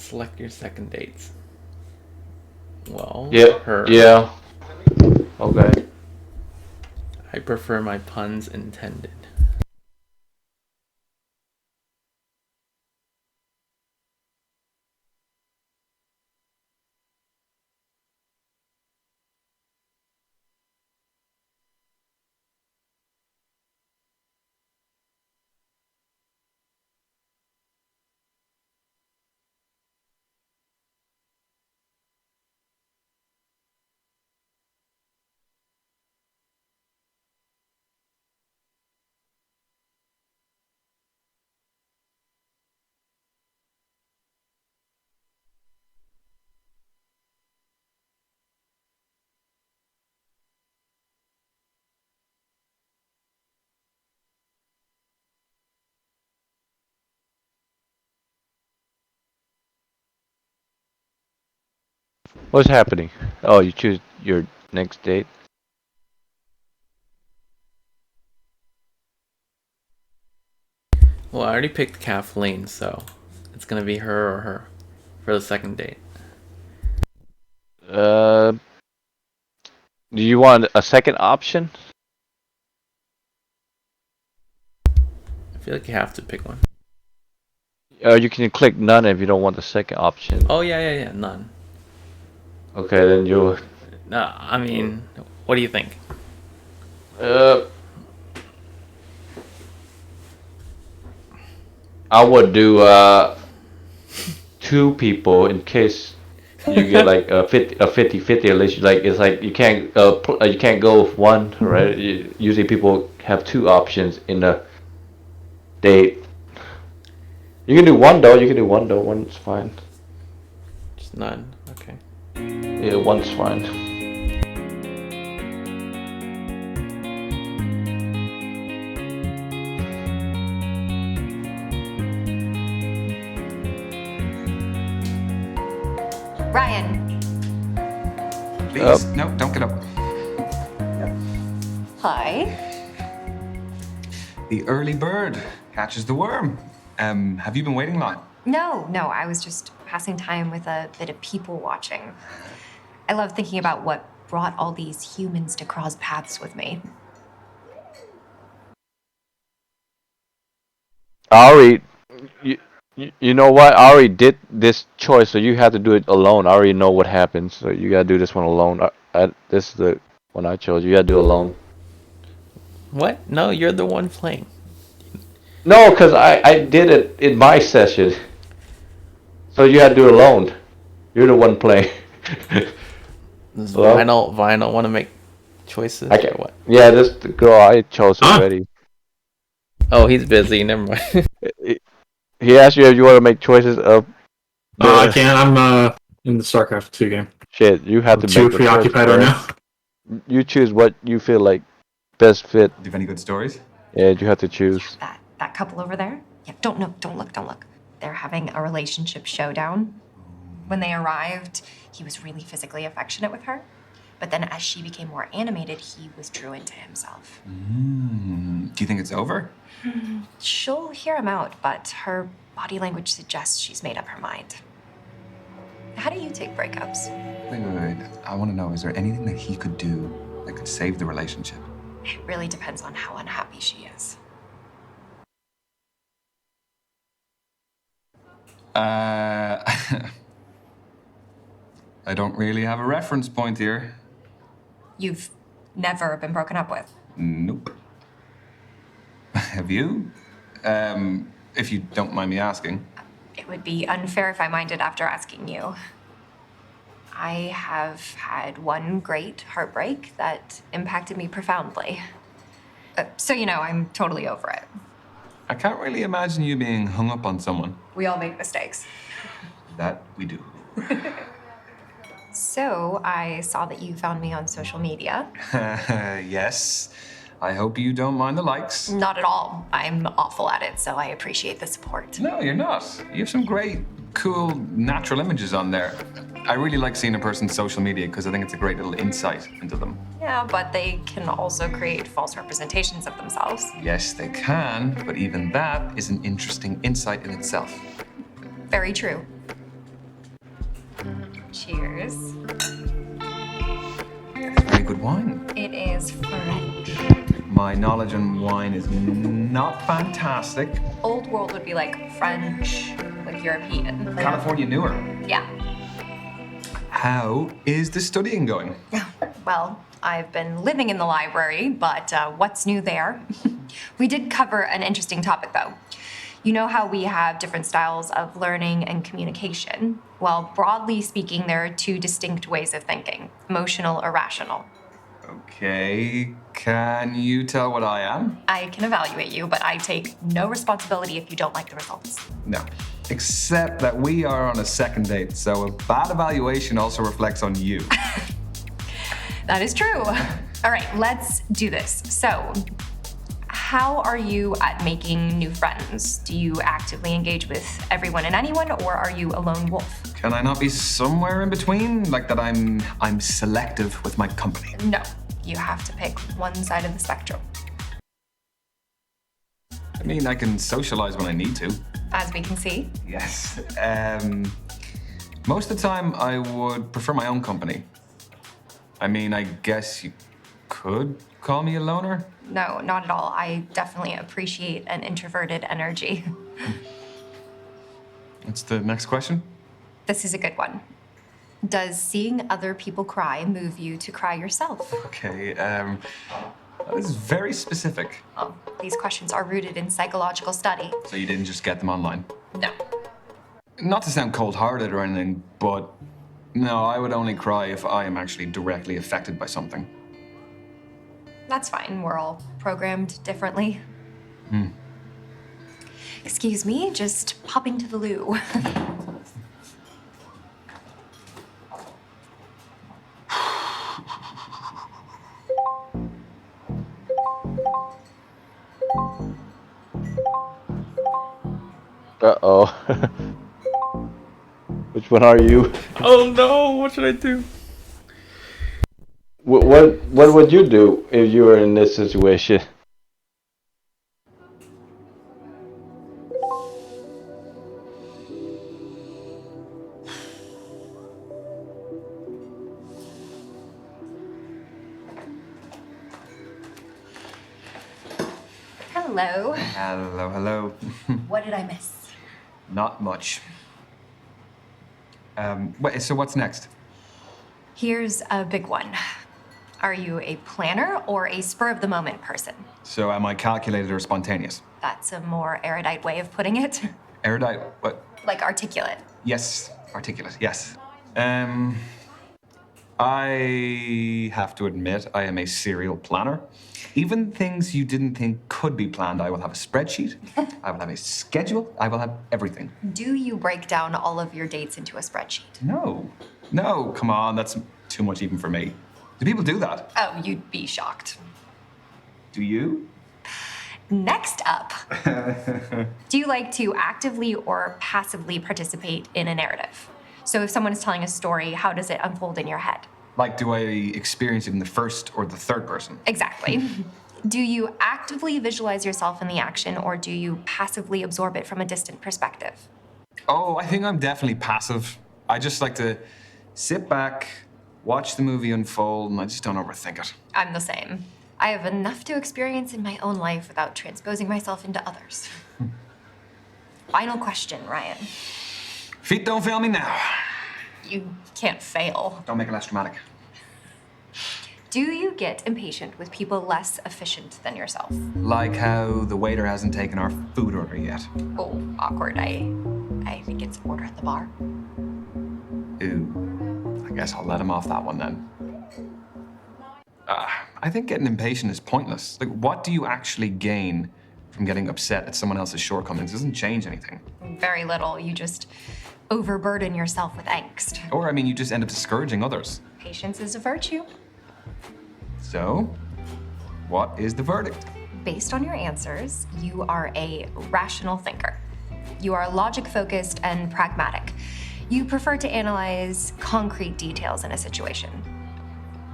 Select your second dates. Well, Yeah. her. Yeah. Okay. I prefer my puns intended. What's happening? Oh, you choose your next date. Well, I already picked Kathleen, so it's gonna be her or her for the second date. Uh, do you want a second option? I feel like you have to pick one. You can click none if you don't want the second option. Oh yeah, none. Okay, then you. No, I mean, what do you think? Uh, I would do two people in case you get like a 50-50 at least. Like it's like you can't go with one, right? Usually people have two options in a date. You can do one though. You can do one though. One's fine. Just none. Okay. Yeah, one's fine. Ryan. Please, no, don't get up. Hi. The early bird catches the worm. Have you been waiting long? No, I was just passing time with a bit of people watching. I love thinking about what brought all these humans to cross paths with me. Ari, you know what? I already did this choice, so you have to do it alone. I already know what happens, so you gotta do this one alone. This is the one I chose. You gotta do it alone. What? No, you're the one playing. No, because I did it in my session. So you had to do it alone. You're the one playing. Does Hello? Vinyl want to make choices I or can't. what? Yeah, this the girl I chose already. Oh, he's busy. Never mind. He asked you if you want to make choices of. I can't. I'm in the StarCraft 2 game. Shit, you have I'm to too make the choice preoccupied right first. now. You choose what you feel like best fit. Do you have any good stories? Yeah, you have to choose. That couple over there? Yeah, don't look. They're having a relationship showdown. When they arrived, he was really physically affectionate with her. But then as she became more animated, he withdrew into himself. Do you think it's over? She'll hear him out, but her body language suggests she's made up her mind. How do you take breakups? Wait. I want to know, is there anything that he could do that could save the relationship? It really depends on how unhappy she is. I don't really have a reference point here. You've never been broken up with? Nope. Have you? If you don't mind me asking. It would be unfair if I minded after asking you. I have had one great heartbreak that impacted me profoundly. So, I'm totally over it. I can't really imagine you being hung up on someone. We all make mistakes. That we do. So, I saw that you found me on social media. Yes. I hope you don't mind the likes. Not at all. I'm awful at it, so I appreciate the support. No, you're not. You have some great, cool, natural images on there. I really like seeing a person's social media because I think it's a great little insight into them. Yeah, but they can also create false representations of themselves. Yes, they can, but even that is an interesting insight in itself. Very true. Cheers. Very good wine. It is French. My knowledge on wine is not fantastic. Old world would be like French, like European. California newer. Yeah. How is the studying going? Well, I've been living in the library, but what's new there? We did cover an interesting topic, though. You know how we have different styles of learning and communication? Well, broadly speaking, there are two distinct ways of thinking, emotional or rational. Okay, can you tell what I am? I can evaluate you, but I take no responsibility if you don't like the results. No. Except that we are on a second date, so a bad evaluation also reflects on you. That is true. All right, let's do this. So, how are you at making new friends? Do you actively engage with everyone and anyone, or are you a lone wolf? Can I not be somewhere in between? Like that I'm selective with my company. No, you have to pick one side of the spectrum. I mean, I can socialize when I need to. As we can see. Yes. Most of the time, I would prefer my own company. I mean, I guess you could call me a loner. No, not at all. I definitely appreciate an introverted energy. What's the next question? This is a good one. Does seeing other people cry move you to cry yourself? Okay, that is very specific. Oh, these questions are rooted in psychological study. So you didn't just get them online? No. Not to sound cold-hearted or anything, but no, I would only cry if I am actually directly affected by something. That's fine. We're all programmed differently. Excuse me, just popping to the loo. Uh-oh. Which one are you? Oh no, what should I do? What would you do if you were in this situation? Hello. Hello, hello. What did I miss? Not much. Wait, so what's next? Here's a big one. Are you a planner or a spur-of-the-moment person? So am I calculated or spontaneous? That's a more erudite way of putting it. Erudite, what? Like articulate. Yes, articulate, yes. I have to admit, I am a serial planner. Even things you didn't think could be planned, I will have a spreadsheet, I will have a schedule, I will have everything. Do you break down all of your dates into a spreadsheet? No, come on, that's too much even for me. Do people do that? Oh, you'd be shocked. Do you? Next up, do you like to actively or passively participate in a narrative? So if someone is telling a story, how does it unfold in your head? Like, do I experience it in the first or the third person? Exactly. Do you actively visualize yourself in the action, or do you passively absorb it from a distant perspective? Oh, I think I'm definitely passive. I just like to sit back, watch the movie unfold, and I just don't overthink it. I'm the same. I have enough to experience in my own life without transposing myself into others. Final question, Ryan. Feet don't fail me now. You can't fail. Don't make it less dramatic. Do you get impatient with people less efficient than yourself? Like how the waiter hasn't taken our food order yet. Oh, awkward. I think it's order at the bar. Ooh, I guess I'll let him off that one then. I think getting impatient is pointless. Like, what do you actually gain from getting upset at someone else's shortcomings? It doesn't change anything. Very little. You just overburden yourself with angst. Or, I mean, you just end up discouraging others. Patience is a virtue. So, what is the verdict? Based on your answers, you are a rational thinker. You are logic-focused and pragmatic. You prefer to analyze concrete details in a situation.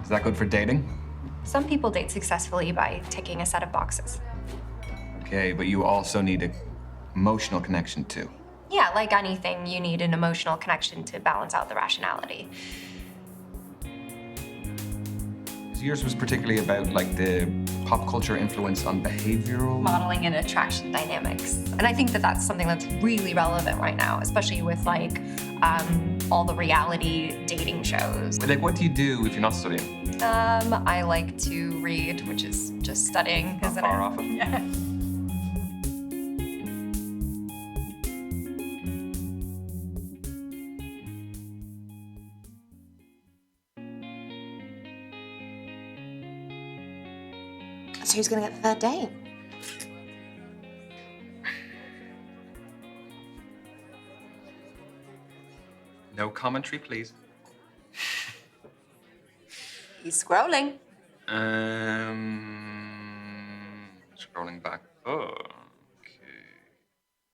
Is that good for dating? Some people date successfully by ticking a set of boxes. Okay, but you also need an emotional connection too. Yeah, like anything, you need an emotional connection to balance out the rationality. Yours was particularly about like the pop culture influence on behavioral Modeling and attraction dynamics. And I think that that's something that's really relevant right now, especially with like all the reality dating shows. Like, what do you do if you're not studying? I like to read, which is just studying, Not isn't far it? off it. Yeah. So who's gonna get the third date? No commentary, please. He's scrolling. Scrolling back. Oh.